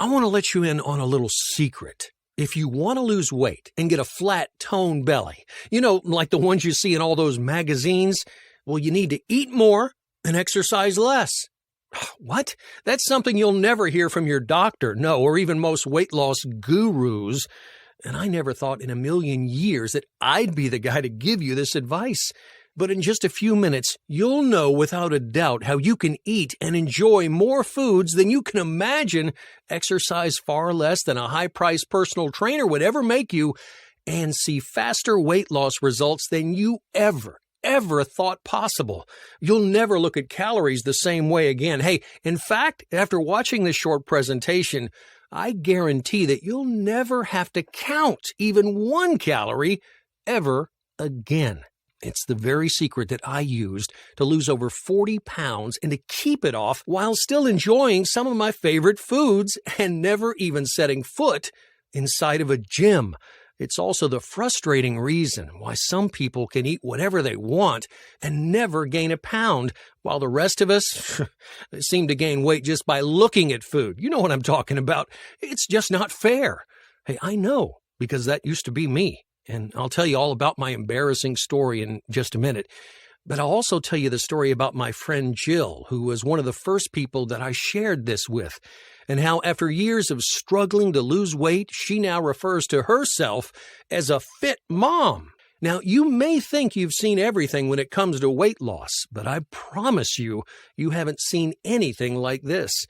I want to let you in on a little secret. If you want to lose weight and get a flat, toned belly, like the ones you see in all those magazines, well, you need to eat more and exercise less. What? That's something you'll never hear from your doctor, no, or even most weight loss gurus. And I never thought in a million years that I'd be the guy to give you this advice. But in just a few minutes, you'll know without a doubt how you can eat and enjoy more foods than you can imagine, exercise far less than a high-priced personal trainer would ever make you, and see faster weight loss results than you ever thought possible. You'll never look at calories the same way again. Hey, in fact, after watching this short presentation, I guarantee that you'll never have to count even one calorie ever again. It's the very secret that I used to lose over 40 pounds and to keep it off while still enjoying some of my favorite foods and never even setting foot inside of a gym. It's also the frustrating reason why some people can eat whatever they want and never gain a pound, while the rest of us seem to gain weight just by looking at food. You know what I'm talking about. It's just not fair. Hey, I know, because that used to be me. And I'll tell you all about my embarrassing story in just a minute. But I'll also tell you the story about my friend Jill, who was one of the first people that I shared this with, and how after years of struggling to lose weight, she now refers to herself as a fit mom. Now, you may think you've seen everything when it comes to weight loss, but I promise you, you haven't seen anything like this.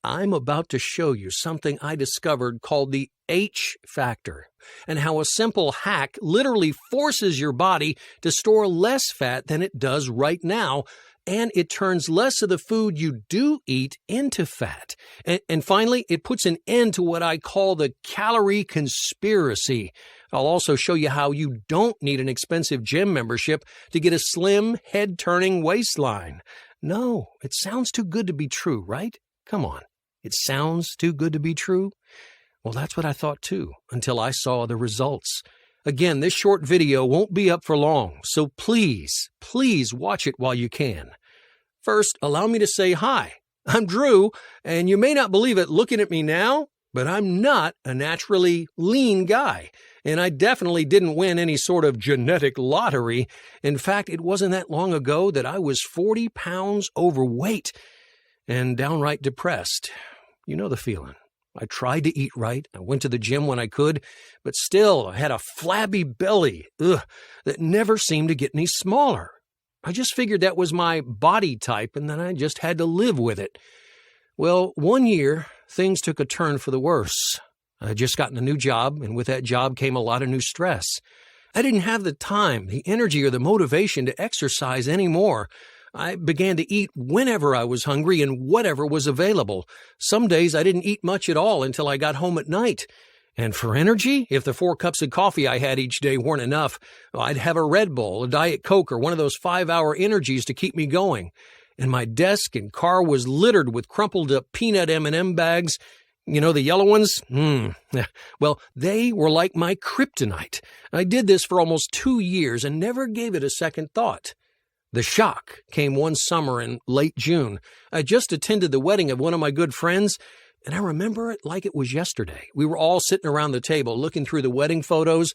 I'm about to show you something I discovered called the H factor, and how a simple hack literally forces your body to store less fat than it does right now, and it turns less of the food you do eat into fat. And finally, it puts an end to what I call the calorie conspiracy. I'll also show you how you don't need an expensive gym membership to get a slim, head-turning waistline. No, it sounds too good to be true, right? Come on. It sounds too good to be true? Well, that's what I thought too, until I saw the results. Again, this short video won't be up for long, so please watch it while you can. First, allow me to say hi. I'm Drew, and you may not believe it looking at me now, but I'm not a naturally lean guy, and I definitely didn't win any sort of genetic lottery. In fact, it wasn't that long ago that I was 40 pounds overweight and downright depressed. You know the feeling. I tried to eat right. I went to the gym when I could, but still I had a flabby belly that never seemed to get any smaller. I just figured that was my body type, and then I just had to live with it. Well, one year, things took a turn for the worse. I had just gotten a new job, and with that job came a lot of new stress. I didn't have the time, the energy, or the motivation to exercise anymore. I began to eat whenever I was hungry and whatever was available. Some days I didn't eat much at all until I got home at night. And for energy, if the 4 cups of coffee I had each day weren't enough, I'd have a Red Bull, a Diet Coke, or one of those 5-hour energies to keep me going. And my desk and car was littered with crumpled up peanut M&M bags. You know, the yellow ones? Well, they were like my kryptonite. I did this for almost 2 years and never gave it a second thought. The shock came one summer in late June. I just attended the wedding of one of my good friends, and I remember it like it was yesterday. We were all sitting around the table looking through the wedding photos,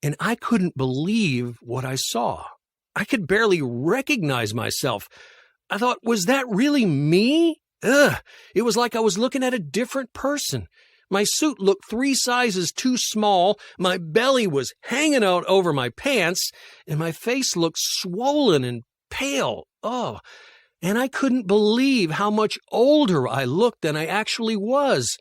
and I couldn't believe what I saw. I could barely recognize myself. I thought, was that really me? It was like I was looking at a different person. My suit looked 3 sizes too small, my belly was hanging out over my pants, and my face looked swollen and pale. And I couldn't believe how much older I looked than I actually was.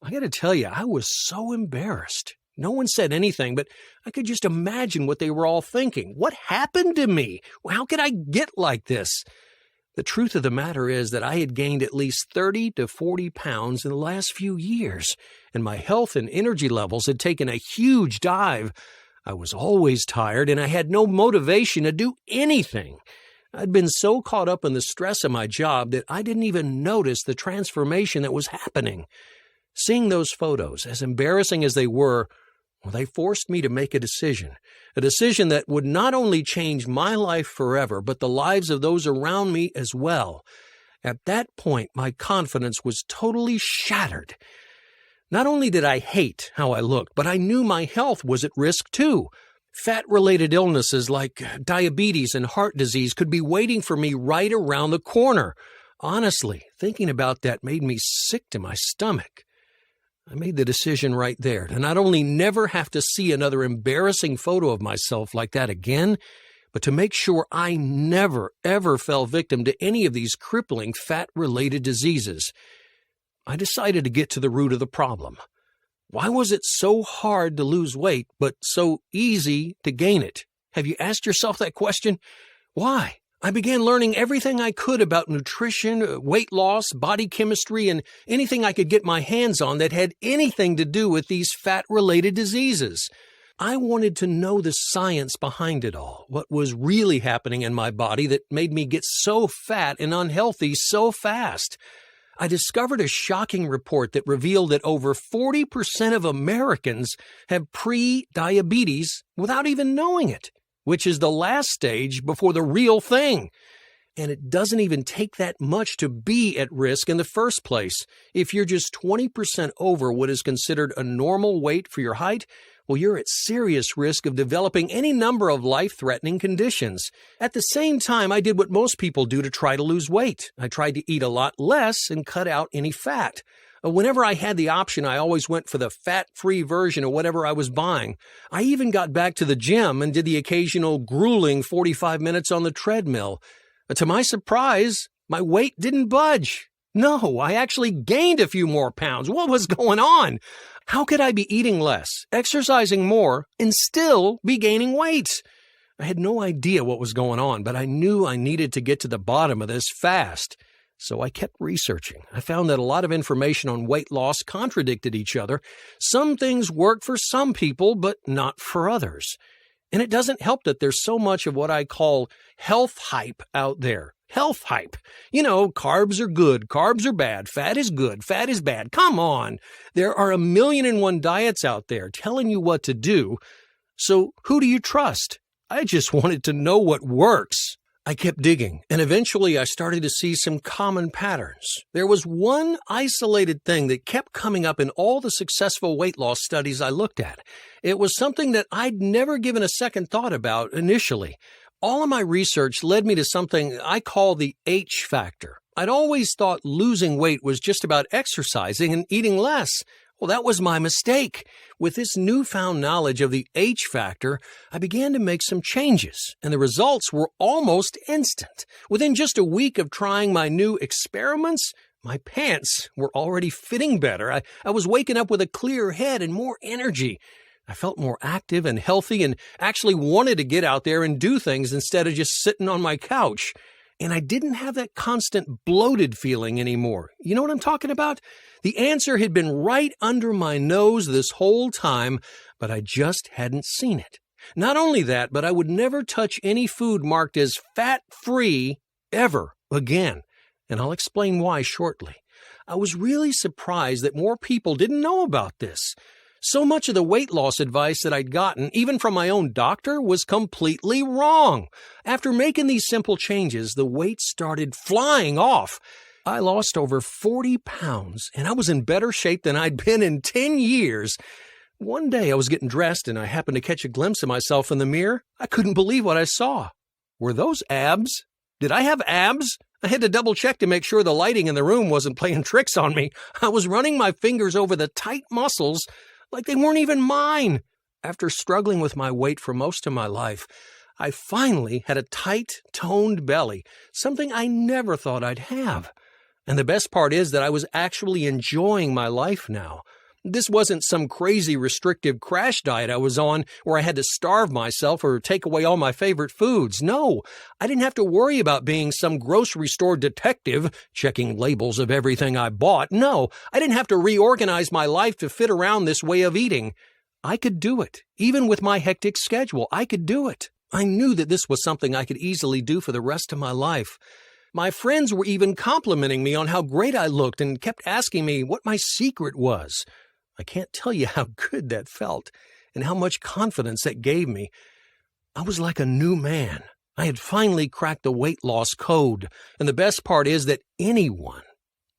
I got to tell you, I was so embarrassed. No one said anything, but I could just imagine what they were all thinking. What happened to me? How could I get like this? The truth of the matter is that I had gained at least 30 to 40 pounds in the last few years, and my health and energy levels had taken a huge dive. I was always tired, and I had no motivation to do anything. I'd been so caught up in the stress of my job that I didn't even notice the transformation that was happening. Seeing those photos, as embarrassing as they were, well, they forced me to make a decision that would not only change my life forever, but the lives of those around me as well. At that point, my confidence was totally shattered. Not only did I hate how I looked, but I knew my health was at risk too. Fat-related illnesses like diabetes and heart disease could be waiting for me right around the corner. Honestly, thinking about that made me sick to my stomach. I made the decision right there to not only never have to see another embarrassing photo of myself like that again, but to make sure I never, ever fell victim to any of these crippling fat-related diseases. I decided to get to the root of the problem. Why was it so hard to lose weight, but so easy to gain it? Have you asked yourself that question? Why? I began learning everything I could about nutrition, weight loss, body chemistry, and anything I could get my hands on that had anything to do with these fat-related diseases. I wanted to know the science behind it all, what was really happening in my body that made me get so fat and unhealthy so fast. I discovered a shocking report that revealed that over 40% of Americans have pre-diabetes without even knowing it, which is the last stage before the real thing. And it doesn't even take that much to be at risk in the first place. If you're just 20% over what is considered a normal weight for your height, well, you're at serious risk of developing any number of life-threatening conditions. At the same time, I did what most people do to try to lose weight. I tried to eat a lot less and cut out any fat. Whenever I had the option, I always went for the fat-free version of whatever I was buying. I even got back to the gym and did the occasional grueling 45 minutes on the treadmill. To my surprise, my weight didn't budge. No, I actually gained a few more pounds. What was going on? How could I be eating less, exercising more, and still be gaining weight? I had no idea what was going on, but I knew I needed to get to the bottom of this fast. So I kept researching. I found that a lot of information on weight loss contradicted each other. Some things work for some people, but not for others. And it doesn't help that there's so much of what I call health hype out there. Health hype. You know, carbs are good, carbs are bad, fat is good, fat is bad. Come on. There are 1,000,001 diets out there telling you what to do. So who do you trust? I just wanted to know what works. I kept digging, and eventually I started to see some common patterns. There was one isolated thing that kept coming up in all the successful weight loss studies I looked at. It was something that I'd never given a second thought about initially. All of my research led me to something I call the H factor. I'd always thought losing weight was just about exercising and eating less. Well, that was my mistake. With this newfound knowledge of the H factor, I began to make some changes, and the results were almost instant. Within just a week of trying my new experiments, my pants were already fitting better. I was waking up with a clear head and more energy. I felt more active and healthy and actually wanted to get out there and do things instead of just sitting on my couch. And I didn't have that constant bloated feeling anymore. You know what I'm talking about? The answer had been right under my nose this whole time, but I just hadn't seen it. Not only that, but I would never touch any food marked as fat-free ever again. And I'll explain why shortly. I was really surprised that more people didn't know about this. So much of the weight loss advice that I'd gotten, even from my own doctor, was completely wrong. After making these simple changes, the weight started flying off. I lost over 40 pounds, and I was in better shape than I'd been in 10 years. One day I was getting dressed, and I happened to catch a glimpse of myself in the mirror. I couldn't believe what I saw. Were those abs? Did I have abs? I had to double-check to make sure the lighting in the room wasn't playing tricks on me. I was running my fingers over the tight muscles like they weren't even mine. After struggling with my weight for most of my life, I finally had a tight, toned belly, something I never thought I'd have. And the best part is that I was actually enjoying my life now. This wasn't some crazy restrictive crash diet I was on where I had to starve myself or take away all my favorite foods. No, I didn't have to worry about being some grocery store detective checking labels of everything I bought. No, I didn't have to reorganize my life to fit around this way of eating. I could do it. Even with my hectic schedule, I could do it. I knew that this was something I could easily do for the rest of my life. My friends were even complimenting me on how great I looked and kept asking me what my secret was. I can't tell you how good that felt and how much confidence that gave me. I was like a new man. I had finally cracked the weight loss code, and the best part is that anyone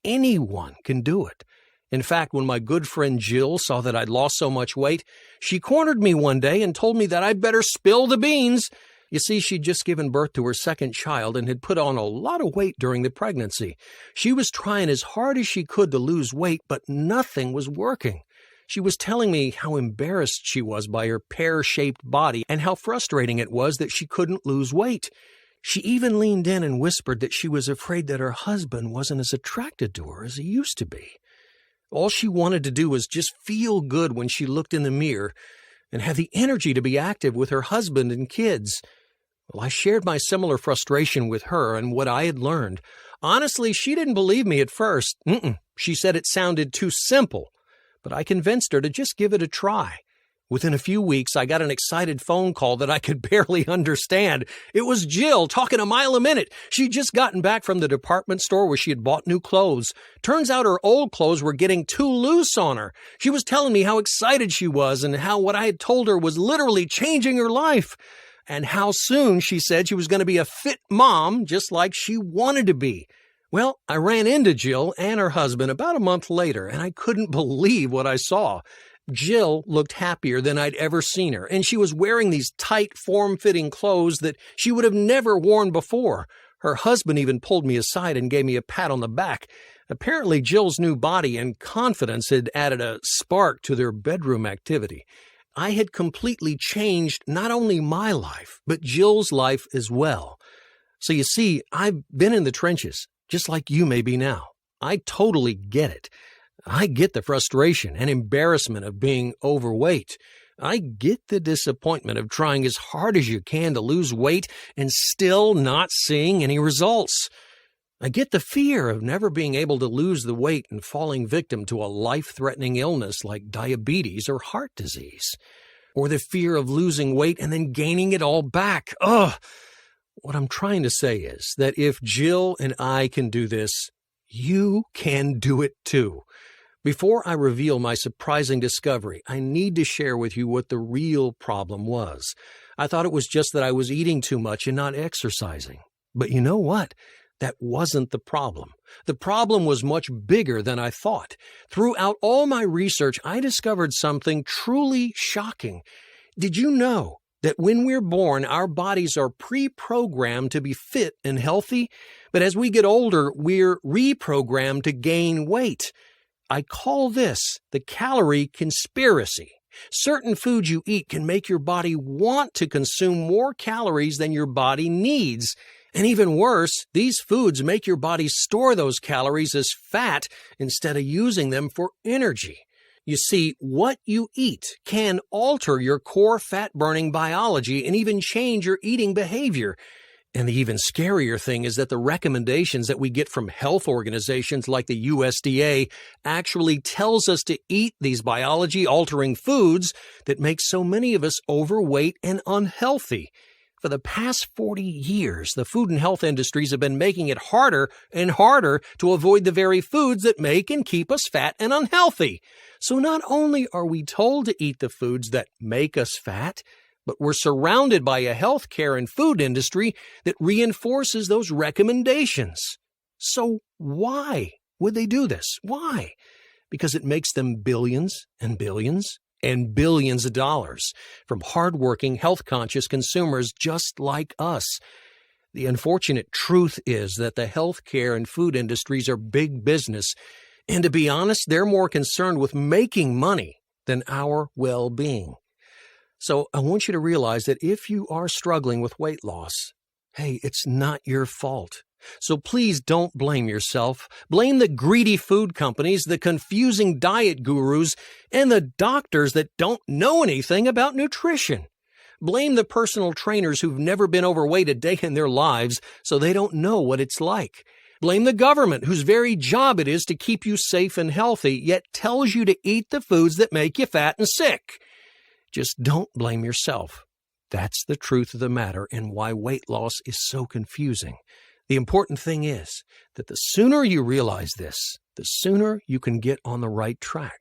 can do it. In fact, when my good friend Jill saw that I'd lost so much weight, she cornered me one day and told me that I'd better spill the beans. You see, she'd just given birth to her second child and had put on a lot of weight during the pregnancy. She was trying as hard as she could to lose weight, but nothing was working. She was telling me how embarrassed she was by her pear-shaped body and how frustrating it was that she couldn't lose weight. She even leaned in and whispered that she was afraid that her husband wasn't as attracted to her as he used to be. All she wanted to do was just feel good when she looked in the mirror and have the energy to be active with her husband and kids. Well, I shared my similar frustration with her and what I had learned. Honestly, she didn't believe me at first. She said it sounded too simple, but I convinced her to just give it a try. Within a few weeks, I got an excited phone call that I could barely understand. It was Jill talking a mile a minute. She'd just gotten back from the department store where she had bought new clothes. Turns out her old clothes were getting too loose on her. She was telling me how excited she was and how what I had told her was literally changing her life. And how soon she said she was going to be a fit mom, just like she wanted to be. Well, I ran into Jill and her husband about a month later, and I couldn't believe what I saw. Jill looked happier than I'd ever seen her, and she was wearing these tight, form-fitting clothes that she would have never worn before. Her husband even pulled me aside and gave me a pat on the back. Apparently, Jill's new body and confidence had added a spark to their bedroom activity. I had completely changed not only my life, but Jill's life as well. So you see, I've been in the trenches, just like you may be now. I totally get it. I get the frustration and embarrassment of being overweight. I get the disappointment of trying as hard as you can to lose weight and still not seeing any results. I get the fear of never being able to lose the weight and falling victim to a life-threatening illness like diabetes or heart disease. Or the fear of losing weight and then gaining it all back. What I'm trying to say is that if Jill and I can do this, you can do it too. Before I reveal my surprising discovery, I need to share with you what the real problem was. I thought it was just that I was eating too much and not exercising. But you know what? That wasn't the problem. The problem was much bigger than I thought. Throughout all my research, I discovered something truly shocking. Did you know that when we're born, our bodies are pre-programmed to be fit and healthy? But as we get older, we're reprogrammed to gain weight. I call this the calorie conspiracy. Certain foods you eat can make your body want to consume more calories than your body needs. And even worse, these foods make your body store those calories as fat instead of using them for energy. You see, what you eat can alter your core fat-burning biology and even change your eating behavior. And the even scarier thing is that the recommendations that we get from health organizations like the USDA actually tells us to eat these biology-altering foods that make so many of us overweight and unhealthy. For the past 40 years, the food and health industries have been making it harder and harder to avoid the very foods that make and keep us fat and unhealthy. So not only are we told to eat the foods that make us fat, but we're surrounded by a healthcare and food industry that reinforces those recommendations. So why would they do this? Why? Because it makes them billions and billions and billions of dollars from hardworking, health-conscious consumers just like us. The unfortunate truth is that the healthcare and food industries are big business, and to be honest, they're more concerned with making money than our well-being. So I want you to realize that if you are struggling with weight loss, hey, it's not your fault. So please don't blame yourself. Blame the greedy food companies, the confusing diet gurus, and the doctors that don't know anything about nutrition. Blame the personal trainers who've never been overweight a day in their lives, so they don't know what it's like. Blame the government, whose very job it is to keep you safe and healthy, yet tells you to eat the foods that make you fat and sick. Just don't blame yourself. That's the truth of the matter and why weight loss is so confusing. The important thing is that the sooner you realize this, the sooner you can get on the right track.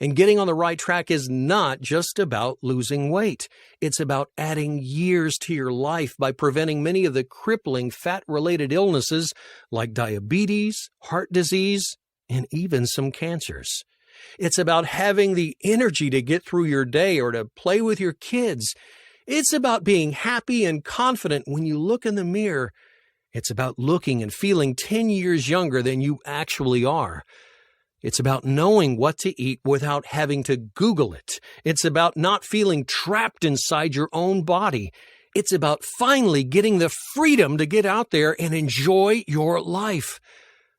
And getting on the right track is not just about losing weight. It's about adding years to your life by preventing many of the crippling fat-related illnesses like diabetes, heart disease, and even some cancers. It's about having the energy to get through your day or to play with your kids. It's about being happy and confident when you look in the mirror. It's about looking and feeling 10 years younger than you actually are. It's about knowing what to eat without having to Google it. It's about not feeling trapped inside your own body. It's about finally getting the freedom to get out there and enjoy your life.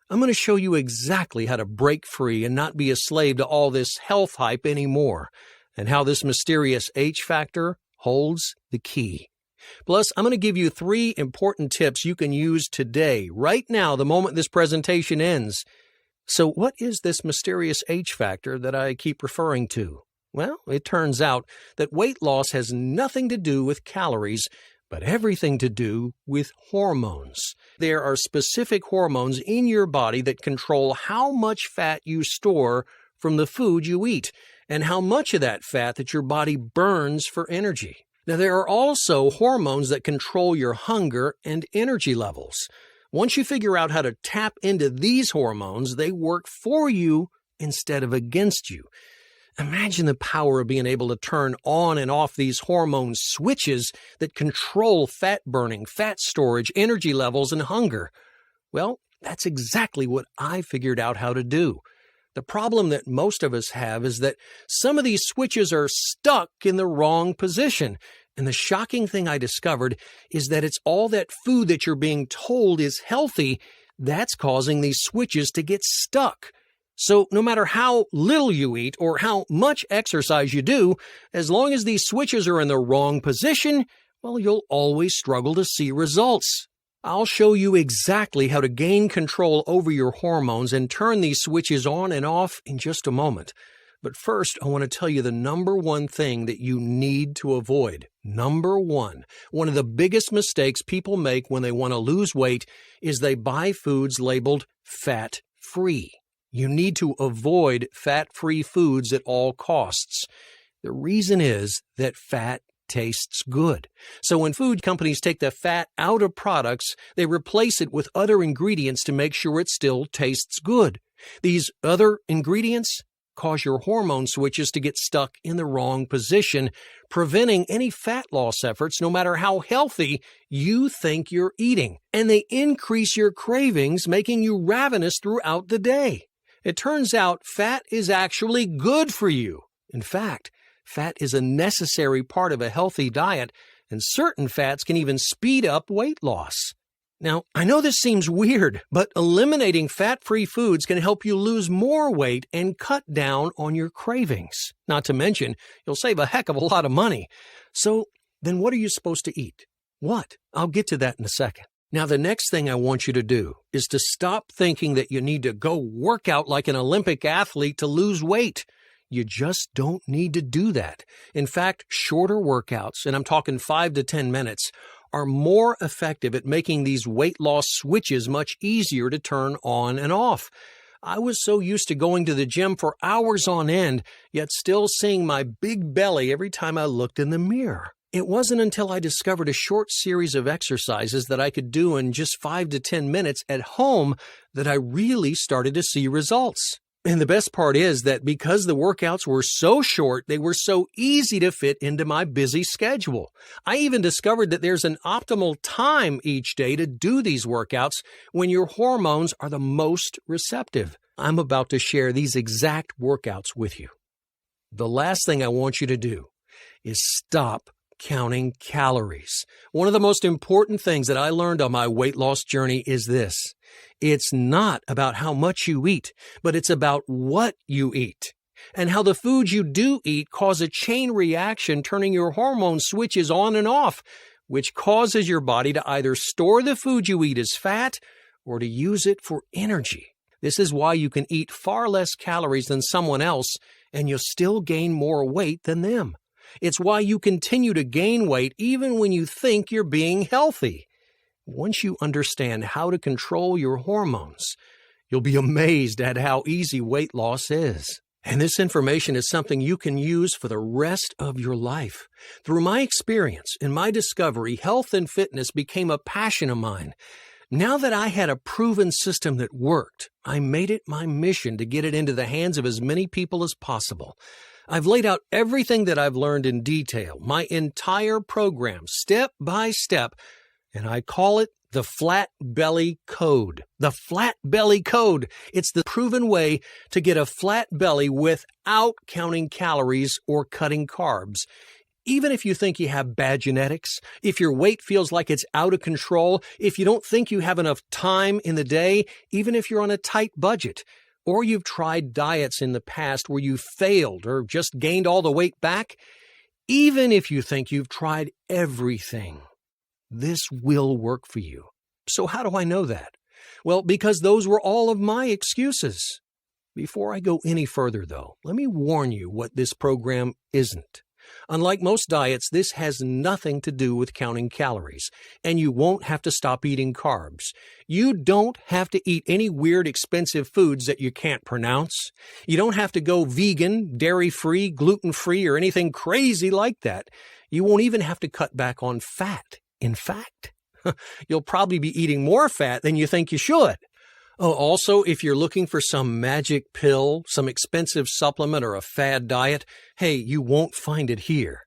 I'm going to show you exactly how to break free and not be a slave to all this health hype anymore, and how this mysterious H factor holds the key. Plus, I'm going to give you 3 important tips you can use today, right now, the moment this presentation ends. So what is this mysterious H factor that I keep referring to? Well, it turns out that weight loss has nothing to do with calories, but everything to do with hormones. There are specific hormones in your body that control how much fat you store from the food you eat, and how much of that fat that your body burns for energy. Now, there are also hormones that control your hunger and energy levels. Once you figure out how to tap into these hormones, they work for you instead of against you. Imagine the power of being able to turn on and off these hormone switches that control fat burning, fat storage, energy levels, and hunger. Well, that's exactly what I figured out how to do. The problem that most of us have is that some of these switches are stuck in the wrong position. And the shocking thing I discovered is that it's all that food that you're being told is healthy that's causing these switches to get stuck. So no matter how little you eat or how much exercise you do, as long as these switches are in the wrong position, well, you'll always struggle to see results. I'll show you exactly how to gain control over your hormones and turn these switches on and off in just a moment. But first, I want to tell you the number one thing that you need to avoid. Number one of the biggest mistakes people make when they want to lose weight is they buy foods labeled fat-free. You need to avoid fat-free foods at all costs. The reason is that fat tastes good. So when food companies take the fat out of products, they replace it with other ingredients to make sure it still tastes good. These other ingredients cause your hormone switches to get stuck in the wrong position, preventing any fat loss efforts no matter how healthy you think you're eating. And they increase your cravings, making you ravenous throughout the day. It turns out fat is actually good for you. In fact, fat is a necessary part of a healthy diet, and certain fats can even speed up weight loss. Now, I know this seems weird, but eliminating fat-free foods can help you lose more weight and cut down on your cravings. Not to mention, you'll save a heck of a lot of money. So, then what are you supposed to eat? What? I'll get to that in a second. Now, the next thing I want you to do is to stop thinking that you need to go work out like an Olympic athlete to lose weight. You just don't need to do that. In fact, shorter workouts, and I'm talking 5 to 10 minutes, are more effective at making these weight loss switches much easier to turn on and off. I was so used to going to the gym for hours on end, yet still seeing my big belly every time I looked in the mirror. It wasn't until I discovered a short series of exercises that I could do in just 5 to 10 minutes at home that I really started to see results. And the best part is that because the workouts were so short, they were so easy to fit into my busy schedule. I even discovered that there's an optimal time each day to do these workouts when your hormones are the most receptive. I'm about to share these exact workouts with you. The last thing I want you to do is stop counting calories. One of the most important things that I learned on my weight loss journey is this. It's not about how much you eat, but it's about what you eat, and how the foods you do eat cause a chain reaction, turning your hormone switches on and off, which causes your body to either store the food you eat as fat or to use it for energy. This is why you can eat far less calories than someone else, and you'll still gain more weight than them. It's why you continue to gain weight even when you think you're being healthy. Once you understand how to control your hormones, you'll be amazed at how easy weight loss is. And this information is something you can use for the rest of your life. Through my experience and my discovery, health and fitness became a passion of mine. Now that I had a proven system that worked, I made it my mission to get it into the hands of as many people as possible. I've laid out everything that I've learned in detail, my entire program, step by step, and I call it the Flat Belly Code. The Flat Belly Code. It's the proven way to get a flat belly without counting calories or cutting carbs. Even if you think you have bad genetics, if your weight feels like it's out of control, if you don't think you have enough time in the day, even if you're on a tight budget, or you've tried diets in the past where you failed or just gained all the weight back, even if you think you've tried everything, this will work for you. So how do I know that? Well, because those were all of my excuses. Before I go any further, though, let me warn you what this program isn't. Unlike most diets, this has nothing to do with counting calories, and you won't have to stop eating carbs. You don't have to eat any weird, expensive foods that you can't pronounce. You don't have to go vegan, dairy-free, gluten-free, or anything crazy like that. You won't even have to cut back on fat. In fact, you'll probably be eating more fat than you think you should. Oh, also, if you're looking for some magic pill, some expensive supplement, or a fad diet, hey, you won't find it here.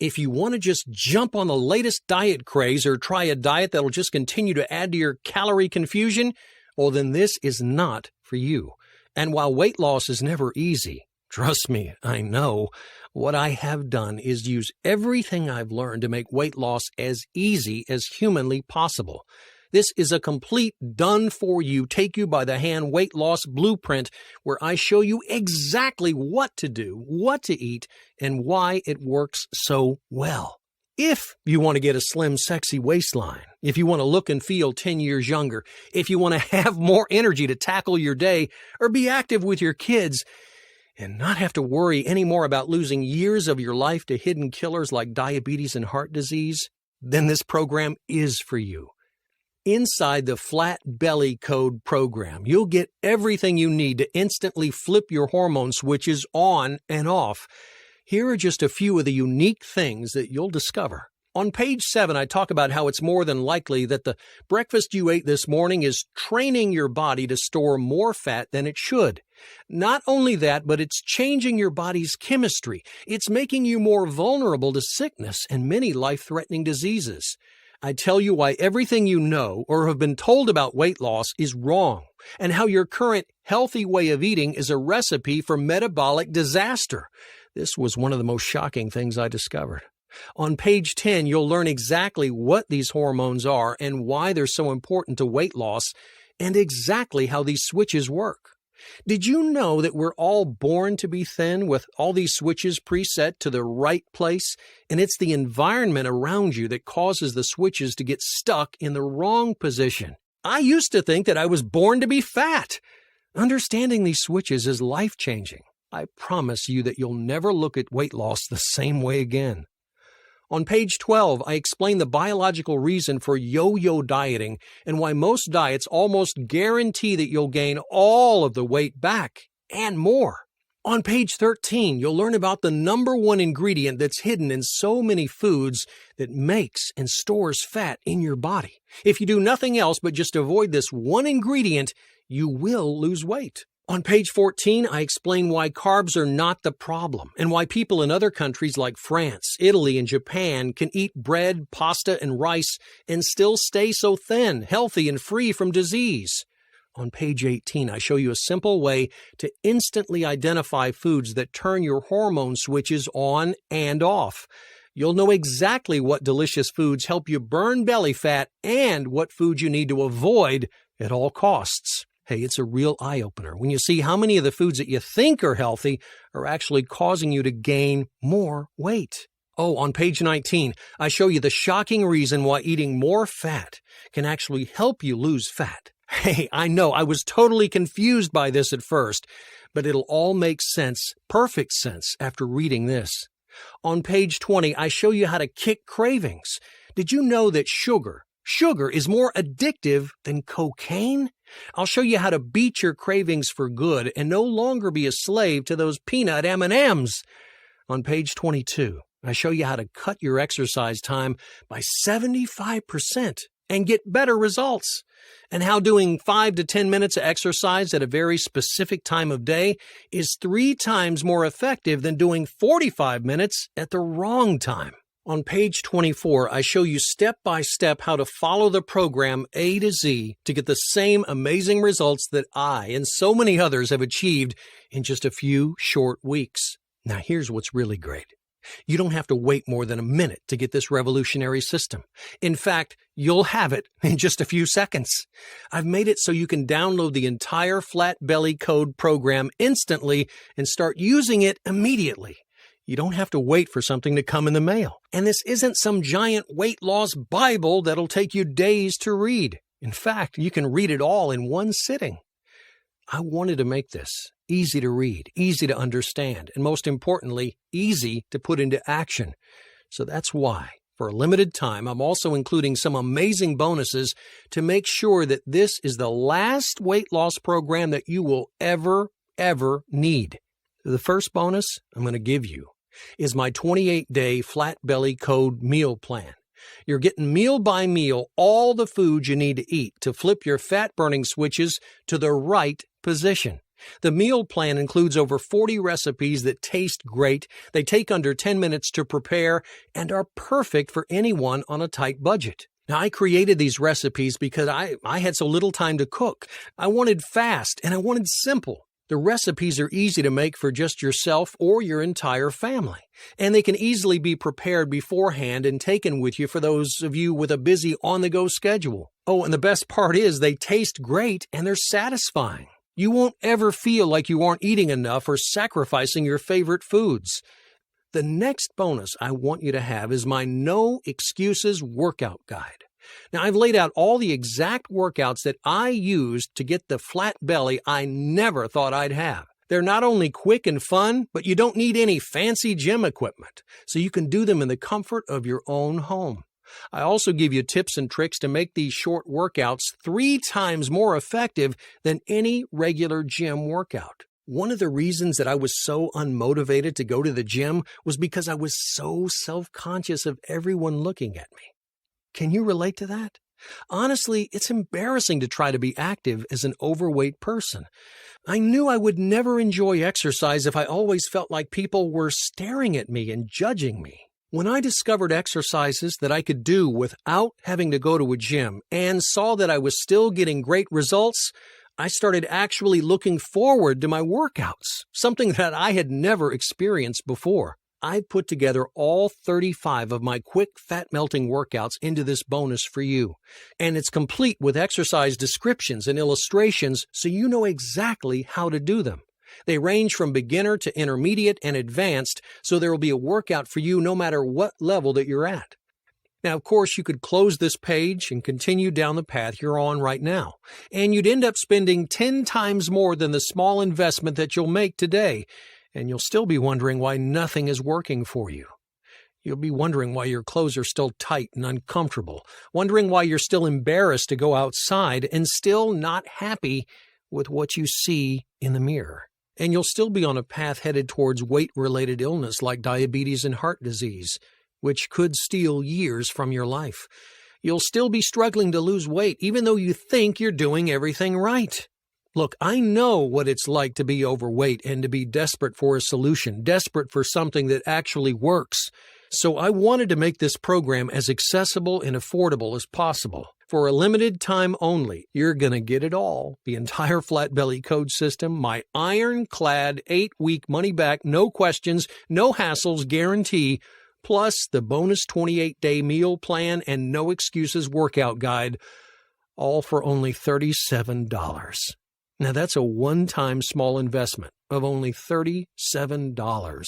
If you want to just jump on the latest diet craze or try a diet that'll just continue to add to your calorie confusion, well, then this is not for you. And while weight loss is never easy, trust me, I know, what I have done is use everything I've learned to make weight loss as easy as humanly possible. This is a complete done-for-you, take-you-by-the-hand weight loss blueprint where I show you exactly what to do, what to eat, and why it works so well. If you want to get a slim, sexy waistline, if you want to look and feel 10 years younger, if you want to have more energy to tackle your day or be active with your kids, and not have to worry anymore about losing years of your life to hidden killers like diabetes and heart disease, then this program is for you. Inside the Flat Belly Code program, you'll get everything you need to instantly flip your hormone switches on and off. Here are just a few of the unique things that you'll discover. On page 7, I talk about how it's more than likely that the breakfast you ate this morning is training your body to store more fat than it should. Not only that, but it's changing your body's chemistry. It's making you more vulnerable to sickness and many life-threatening diseases. I tell you why everything you know or have been told about weight loss is wrong, and how your current healthy way of eating is a recipe for metabolic disaster. This was one of the most shocking things I discovered. On page 10, you'll learn exactly what these hormones are and why they're so important to weight loss, and exactly how these switches work. Did you know that we're all born to be thin with all these switches preset to the right place? And it's the environment around you that causes the switches to get stuck in the wrong position. I used to think that I was born to be fat. Understanding these switches is life-changing. I promise you that you'll never look at weight loss the same way again. On page 12, I explain the biological reason for yo-yo dieting and why most diets almost guarantee that you'll gain all of the weight back and more. On page 13, you'll learn about the number one ingredient that's hidden in so many foods that makes and stores fat in your body. If you do nothing else but just avoid this one ingredient, you will lose weight. On page 14, I explain why carbs are not the problem and why people in other countries like France, Italy, and Japan can eat bread, pasta, and rice and still stay so thin, healthy, and free from disease. On page 18, I show you a simple way to instantly identify foods that turn your hormone switches on and off. You'll know exactly what delicious foods help you burn belly fat and what foods you need to avoid at all costs. Hey, it's a real eye-opener when you see how many of the foods that you think are healthy are actually causing you to gain more weight. Oh, on page 19, I show you the shocking reason why eating more fat can actually help you lose fat. Hey, I know I was totally confused by this at first, but it'll all make sense, perfect sense, after reading this. On page 20, I show you how to kick cravings. Did you know that sugar is more addictive than cocaine? I'll show you how to beat your cravings for good and no longer be a slave to those peanut M&Ms. On page 22, I show you how to cut your exercise time by 75% and get better results, and how doing 5 to 10 minutes of exercise at a very specific time of day is 3 times more effective than doing 45 minutes at the wrong time. On page 24, I show you step-by-step how to follow the program A to Z to get the same amazing results that I and so many others have achieved in just a few short weeks. Now, here's what's really great. You don't have to wait more than a minute to get this revolutionary system. In fact, you'll have it in just a few seconds. I've made it so you can download the entire Flat Belly Code program instantly and start using it immediately. You don't have to wait for something to come in the mail. And this isn't some giant weight loss Bible that'll take you days to read. In fact, you can read it all in one sitting. I wanted to make this easy to read, easy to understand, and most importantly, easy to put into action. So that's why, for a limited time, I'm also including some amazing bonuses to make sure that this is the last weight loss program that you will ever need. The first bonus I'm going to give you is my 28-day Flat Belly Code meal plan. You're getting meal by meal all the food you need to eat to flip your fat-burning switches to the right position. The meal plan includes over 40 recipes that taste great, they take under 10 minutes to prepare, and are perfect for anyone on a tight budget. Now, I created these recipes because I had so little time to cook. I wanted fast and I wanted simple. The recipes are easy to make for just yourself or your entire family, and they can easily be prepared beforehand and taken with you for those of you with a busy on-the-go schedule. Oh, and the best part is they taste great and they're satisfying. You won't ever feel like you aren't eating enough or sacrificing your favorite foods. The next bonus I want you to have is my No Excuses Workout Guide. Now, I've laid out all the exact workouts that I used to get the flat belly I never thought I'd have. They're not only quick and fun, but you don't need any fancy gym equipment, so you can do them in the comfort of your own home. I also give you tips and tricks to make these short workouts 3 times more effective than any regular gym workout. One of the reasons that I was so unmotivated to go to the gym was because I was so self-conscious of everyone looking at me. Can you relate to that? Honestly, it's embarrassing to try to be active as an overweight person. I knew I would never enjoy exercise if I always felt like people were staring at me and judging me. When I discovered exercises that I could do without having to go to a gym and saw that I was still getting great results, I started actually looking forward to my workouts, something that I had never experienced before. I put together all 35 of my quick fat-melting workouts into this bonus for you, and it's complete with exercise descriptions and illustrations so you know exactly how to do them. They range from beginner to intermediate and advanced, so there will be a workout for you no matter what level that you're at. Now, of course, you could close this page and continue down the path you're on right now, and you'd end up spending 10 times more than the small investment that you'll make today, and you'll still be wondering why nothing is working for you. You'll be wondering why your clothes are still tight and uncomfortable, wondering why you're still embarrassed to go outside and still not happy with what you see in the mirror. And you'll still be on a path headed towards weight-related illness like diabetes and heart disease, which could steal years from your life. You'll still be struggling to lose weight, even though you think you're doing everything right. Look, I know what it's like to be overweight and to be desperate for a solution, desperate for something that actually works. So I wanted to make this program as accessible and affordable as possible. For a limited time only, you're going to get it all. The entire Flat Belly Code system, my ironclad 8-week money-back, no questions, no hassles guarantee, plus the bonus 28-day meal plan and No Excuses Workout Guide, all for only $37. Now, that's a one-time small investment of only $37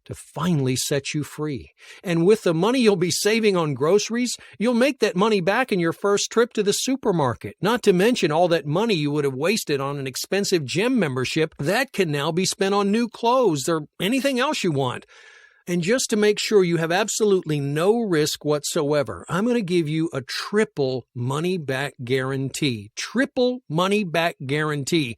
to finally set you free. And with the money you'll be saving on groceries, you'll make that money back in your first trip to the supermarket, not to mention all that money you would have wasted on an expensive gym membership that can now be spent on new clothes or anything else you want. And just to make sure you have absolutely no risk whatsoever, I'm going to give you a triple money-back guarantee. Triple money-back guarantee.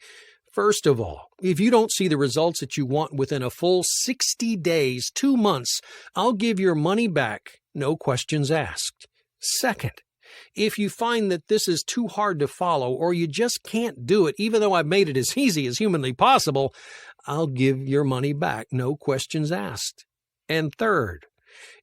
First of all, if you don't see the results that you want within a full 60 days, 2 months, I'll give your money back, no questions asked. Second, if you find that this is too hard to follow or you just can't do it, even though I've made it as easy as humanly possible, I'll give your money back, no questions asked. And third,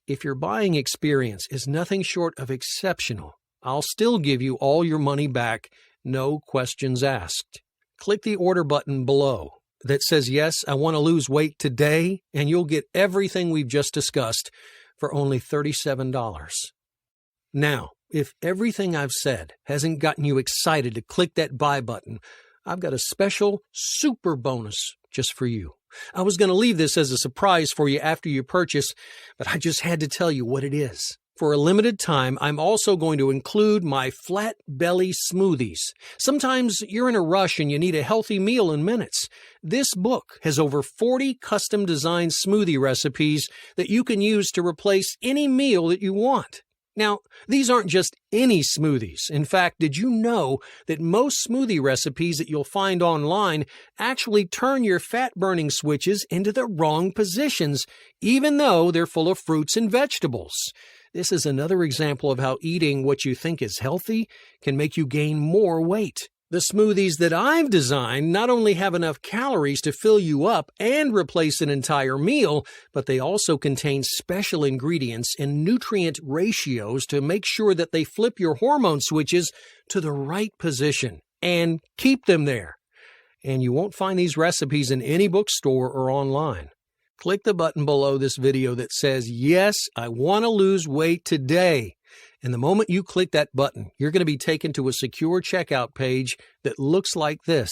if your buying experience is nothing short of exceptional, I'll still give you all your money back, no questions asked. Click the order button below that says, yes, I want to lose weight today, and you'll get everything we've just discussed for only $37. Now, if everything I've said hasn't gotten you excited to click that buy button, I've got a special super bonus just for you. I was going to leave this as a surprise for you after you purchase, but I just had to tell you what it is. For a limited time, I'm also going to include my flat belly smoothies. Sometimes you're in a rush and you need a healthy meal in minutes. This book has over 40 custom-designed smoothie recipes that you can use to replace any meal that you want. Now, these aren't just any smoothies. In fact, did you know that most smoothie recipes that you'll find online actually turn your fat-burning switches into the wrong positions, even though they're full of fruits and vegetables? This is another example of how eating what you think is healthy can make you gain more weight. The smoothies that I've designed not only have enough calories to fill you up and replace an entire meal, but they also contain special ingredients and nutrient ratios to make sure that they flip your hormone switches to the right position and keep them there. And you won't find these recipes in any bookstore or online. Click the button below this video that says, yes, I want to lose weight today. And the moment you click that button, you're going to be taken to a secure checkout page that looks like this.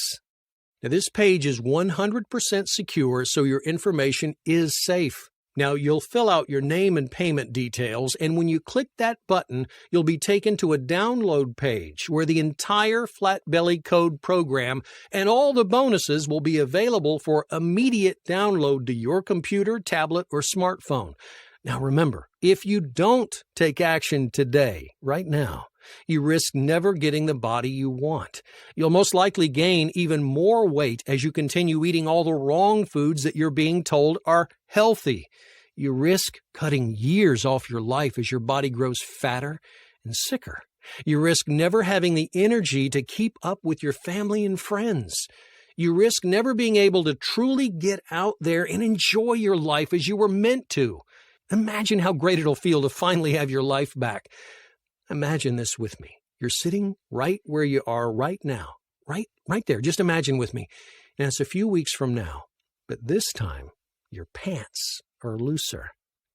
Now, this page is 100% secure, so your information is safe. Now, you'll fill out your name and payment details, and when you click that button, you'll be taken to a download page where the entire Flat Belly Code program and all the bonuses will be available for immediate download to your computer, tablet, or smartphone. Now remember, if you don't take action today, right now, you risk never getting the body you want. You'll most likely gain even more weight as you continue eating all the wrong foods that you're being told are healthy. You risk cutting years off your life as your body grows fatter and sicker. You risk never having the energy to keep up with your family and friends. You risk never being able to truly get out there and enjoy your life as you were meant to. Imagine how great it'll feel to finally have your life back. Imagine this with me. You're sitting right where you are right now. Right there. Just imagine with me. And it's a few weeks from now. But this time, your pants are looser.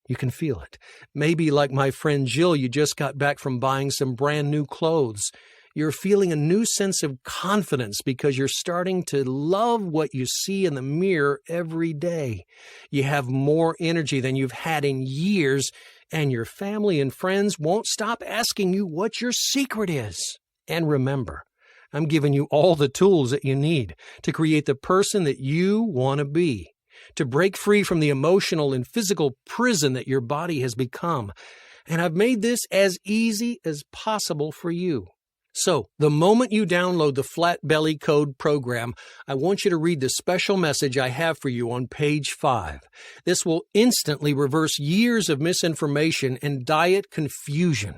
You can feel it. Maybe like my friend Jill, you just got back from buying some brand new clothes. You're feeling a new sense of confidence because you're starting to love what you see in the mirror every day. You have more energy than you've had in years, and your family and friends won't stop asking you what your secret is. And remember, I'm giving you all the tools that you need to create the person that you want to be, to break free from the emotional and physical prison that your body has become. And I've made this as easy as possible for you. So, the moment you download the Flat Belly Code program, I want you to read the special message I have for you on page 5. This will instantly reverse years of misinformation and diet confusion.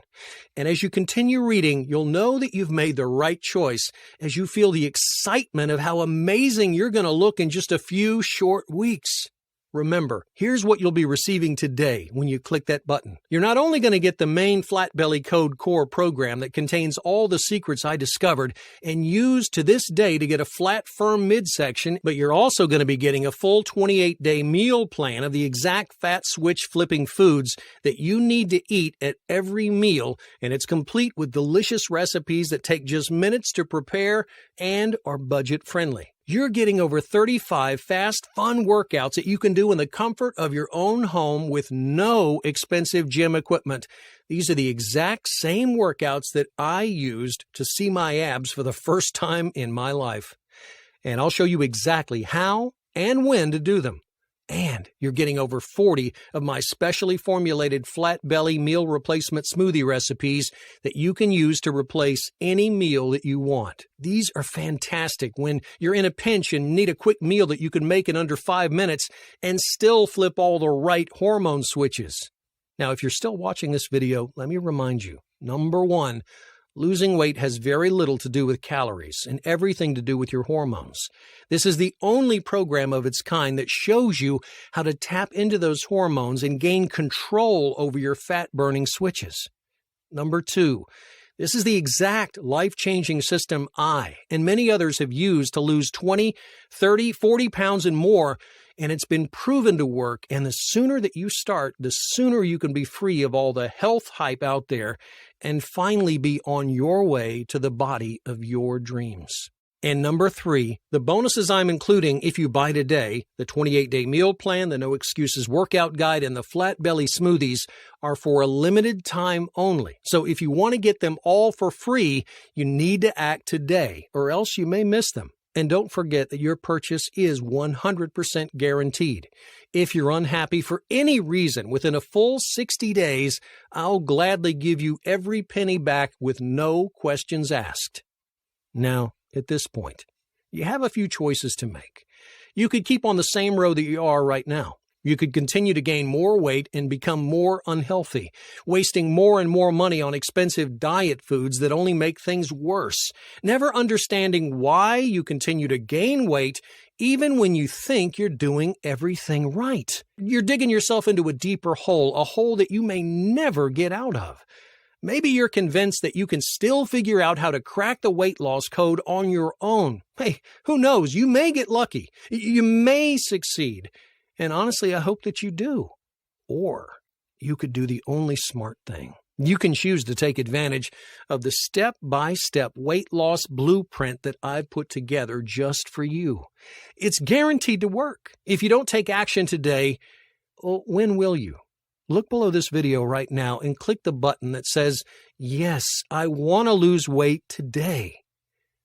And as you continue reading, you'll know that you've made the right choice as you feel the excitement of how amazing you're going to look in just a few short weeks. Remember, here's what you'll be receiving today when you click that button. You're not only going to get the main Flat Belly Code core program that contains all the secrets I discovered and used to this day to get a flat, firm midsection, but you're also going to be getting a full 28-day meal plan of the exact fat switch flipping foods that you need to eat at every meal, and it's complete with delicious recipes that take just minutes to prepare and are budget friendly. You're getting over 35 fast, fun workouts that you can do in the comfort of your own home with no expensive gym equipment. These are the exact same workouts that I used to see my abs for the first time in my life. And I'll show you exactly how and when to do them. And you're getting over 40 of my specially formulated flat belly meal replacement smoothie recipes that you can use to replace any meal that you want. These are fantastic when you're in a pinch and need a quick meal that you can make in under 5 minutes and still flip all the right hormone switches. Now, if you're still watching this video, let me remind you, number one, losing weight has very little to do with calories and everything to do with your hormones. This is the only program of its kind that shows you how to tap into those hormones and gain control over your fat-burning switches. Number two, this is the exact life-changing system I and many others have used to lose 20, 30, 40 pounds and more, and it's been proven to work, and the sooner that you start, the sooner you can be free of all the health hype out there and finally be on your way to the body of your dreams. And number three, the bonuses I'm including if you buy today, the 28-day meal plan, the No Excuses workout guide, and the flat belly smoothies are for a limited time only. So if you want to get them all for free, you need to act today, or else you may miss them. And don't forget that your purchase is 100% guaranteed. If you're unhappy for any reason within a full 60 days, I'll gladly give you every penny back with no questions asked. Now, at this point, you have a few choices to make. You could keep on the same road that you are right now. You could continue to gain more weight and become more unhealthy, wasting more and more money on expensive diet foods that only make things worse, never understanding why you continue to gain weight even when you think you're doing everything right. You're digging yourself into a deeper hole, a hole that you may never get out of. Maybe you're convinced that you can still figure out how to crack the weight loss code on your own. Hey, who knows? You may get lucky. You may succeed. And honestly, I hope that you do. Or you could do the only smart thing. You can choose to take advantage of the step-by-step weight loss blueprint that I've put together just for you. It's guaranteed to work. If you don't take action today, well, when will you? Look below this video right now and click the button that says, "Yes, I want to lose weight today."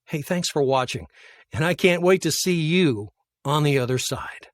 Hey, thanks for watching, and I can't wait to see you on the other side.